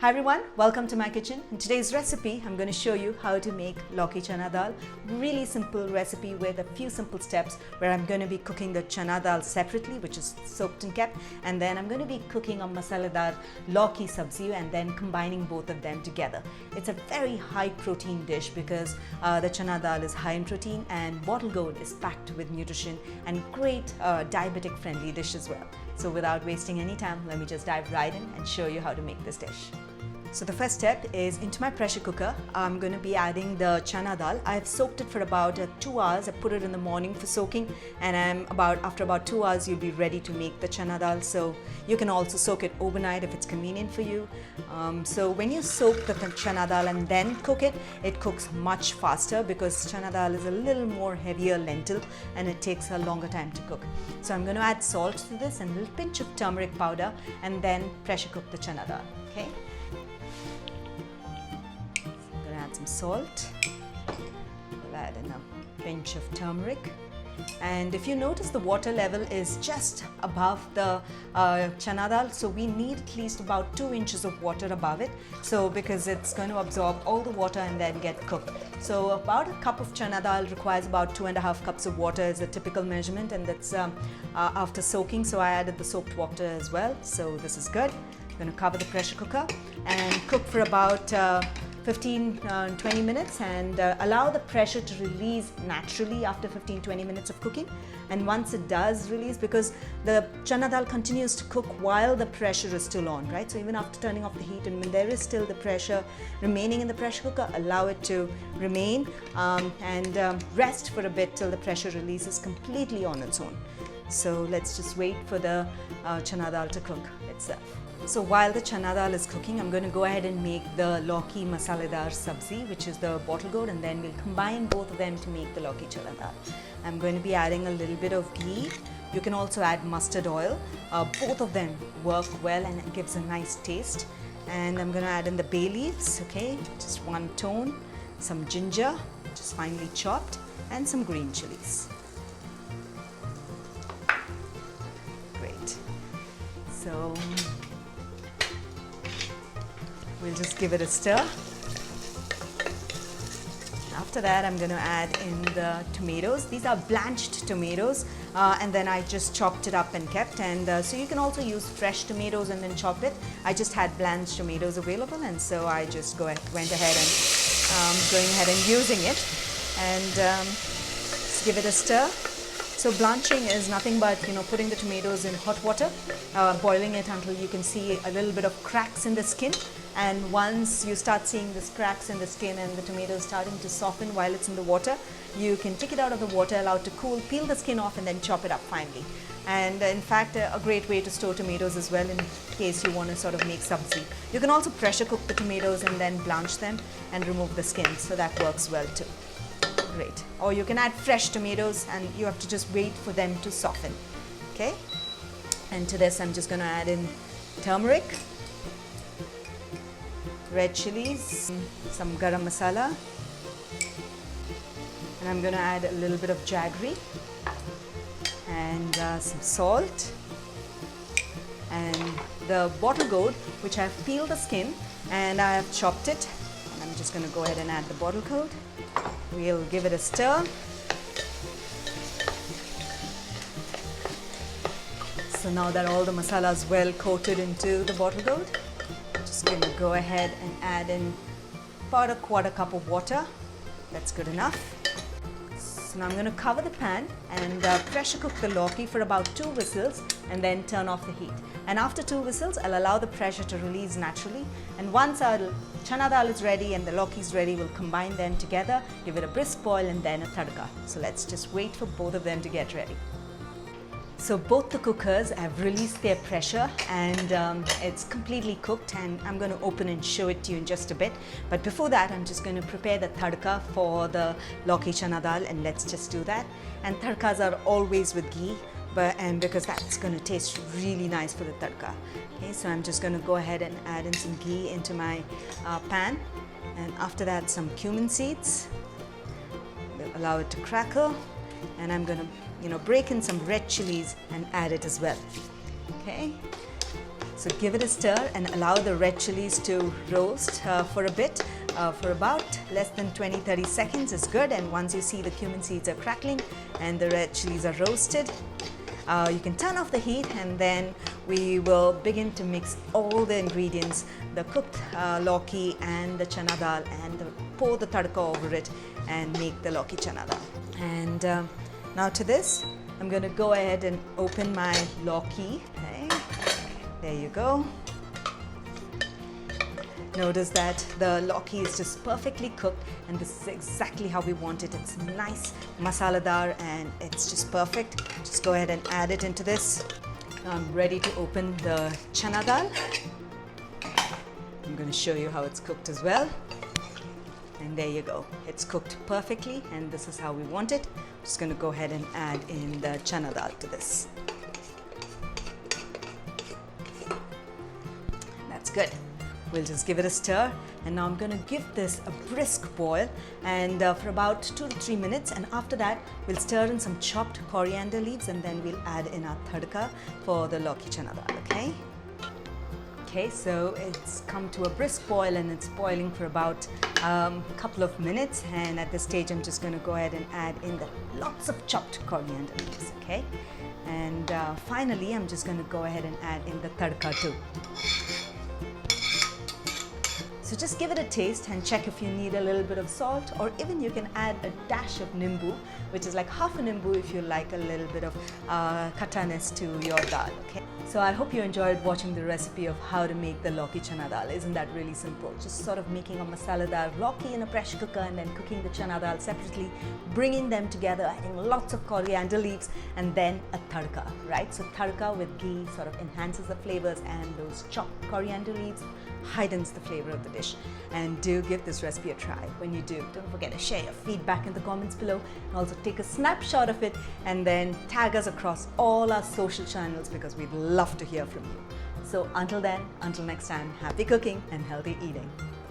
Hi everyone, welcome to my kitchen. In today's recipe, I'm going to show you how to make Lauki Chana Dal. Really simple recipe with a few simple steps where I'm going to be cooking the Chana Dal separately, which is soaked and kept, and then I'm going to be cooking a masaladar Lauki Sabzi and then combining both of them together. It's a very high protein dish because the Chana Dal is high in protein and bottle gourd is packed with nutrition and great diabetic friendly dish as well. So without wasting any time, let me just dive right in and show you how to make this dish. So the first step is into my pressure cooker. I'm going to be adding the Chana Dal. I've soaked it for about 2 hours. I put it in the morning for soaking, and after about 2 hours you'll be ready to make the Chana Dal. So you can also soak it overnight if it's convenient for you. So when you soak the Chana Dal and then cook it, it cooks much faster because Chana Dal is a little more heavier lentil and it takes a longer time to cook. So I'm going to add salt to this and a little pinch of turmeric powder and then pressure cook the Chana Dal. Okay. Add some salt, we'll add in a pinch of turmeric, and if you notice the water level is just above the Chana Dal, so we need at least about 2 inches of water above it, so because it's going to absorb all the water and then get cooked. So about a cup of Chana Dal requires about 2.5 cups of water is a typical measurement, and that's after soaking, so I added the soaked water as well, so this is good. I'm going to cover the pressure cooker and cook for about 15-20 minutes and allow the pressure to release naturally after 15-20 minutes of cooking. And once it does release, because the Chana Dal continues to cook while the pressure is still on, right? So even after turning off the heat, and when there is still the pressure remaining in the pressure cooker, allow it to remain and rest for a bit till the pressure releases completely on its own. So let's just wait for the Chana Dal to cook itself. So while the Chana Dal is cooking, I'm going to go ahead and make the Lauki Masaledar Sabzi, which is the bottle gourd, and then we'll combine both of them to make the Lauki Chana Dal. I'm going to be adding a little bit of ghee. You can also add mustard oil. Both of them work well and it gives a nice taste. And I'm going to add in the bay leaves, okay, just 1 tone, some ginger, just finely chopped, and some green chilies. Great. So we'll just give it a stir. After that, I'm going to add in the tomatoes. These are blanched tomatoes, and then I just chopped it up and kept. And so you can also use fresh tomatoes and then chop it. I just had blanched tomatoes available, and so I just went ahead and using it. And just give it a stir. So blanching is nothing but, putting the tomatoes in hot water, boiling it until you can see a little bit of cracks in the skin. And once you start seeing these cracks in the skin and the tomato is starting to soften while it's in the water, you can take it out of the water, allow it to cool, peel the skin off and then chop it up finely. And in fact, a great way to store tomatoes as well in case you want to sort of make sabzi. You can also pressure cook the tomatoes and then blanch them and remove the skin, so that works well too. Great. Or you can add fresh tomatoes and you have to just wait for them to soften. Okay? And to this I'm just going to add in turmeric, red chilies, some garam masala, and I'm going to add a little bit of jaggery and some salt, and the bottle gourd, which I've peeled the skin and I have chopped it, and I'm just going to go ahead and add the bottle gourd. We'll give it a stir. So now that all the masala is well coated into the bottle gourd, just going to go ahead and add in about a 1/4 cup of water. That's good enough. So now I'm going to cover the pan and pressure cook the Lauki for about 2 whistles and then turn off the heat. And after 2 whistles, I'll allow the pressure to release naturally. And once our Chana Dal is ready and the Lauki is ready, we'll combine them together, give it a brisk boil and then a tadka. So let's just wait for both of them to get ready. So both the cookers have released their pressure and it's completely cooked, and I'm going to open and show it to you in just a bit. But before that, I'm just going to prepare the tadka for the Lauki Chana Dal, and let's just do that. And tadkas are always with ghee, because that's going to taste really nice for the tadka. Okay, so I'm just going to go ahead and add in some ghee into my pan, and after that some cumin seeds. We'll allow it to crackle, and I'm going to break in some red chilies and add it as well. Okay, So give it a stir and allow the red chilies to roast for a bit. For about less than 20-30 seconds is good, and once you see the cumin seeds are crackling and the red chilies are roasted, you can turn off the heat, and then we will begin to mix all the ingredients, the cooked lauki and the chana dal, and pour the tadka over it and make the Lauki Chana Dal. And now to this, I'm going to go ahead and open my lauki. Okay. There you go. Notice that the lauki is just perfectly cooked, and this is exactly how we want it. It's nice masaladar and it's just perfect. Just go ahead and add it into this. Now I'm ready to open the chana dal. I'm going to show you how it's cooked as well. And there you go. It's cooked perfectly, and this is how we want it. I'm just going to go ahead and add in the chana dal to this. That's good. We'll just give it a stir, and now I'm going to give this a brisk boil, and for about 2 to 3 minutes, and after that we'll stir in some chopped coriander leaves, and then we'll add in our tadka for the Lauki Chana Dal. Okay, so it's come to a brisk boil and it's boiling for about a couple of minutes, and at this stage I'm just going to go ahead and add in the lots of chopped coriander leaves. Okay, and finally I'm just going to go ahead and add in the tadka too. So just give it a taste and check if you need a little bit of salt, or even you can add a dash of nimbu, which is like half a nimbu if you like a little bit of khataness to your dal. Okay. So I hope you enjoyed watching the recipe of how to make the Lauki Chana Dal. Isn't that really simple? Just sort of making a masaladar lauki in a pressure cooker and then cooking the chana dal separately, bringing them together, adding lots of coriander leaves, and then a tadka, right? So tadka with ghee sort of enhances the flavors, and those chopped coriander leaves heightens the flavor of the dish. And do give this recipe a try. When you do, don't forget to share your feedback in the comments below, and also take a snapshot of it and then tag us across all our social channels, because we'd love to hear from you. So until then, until next time, happy cooking and healthy eating.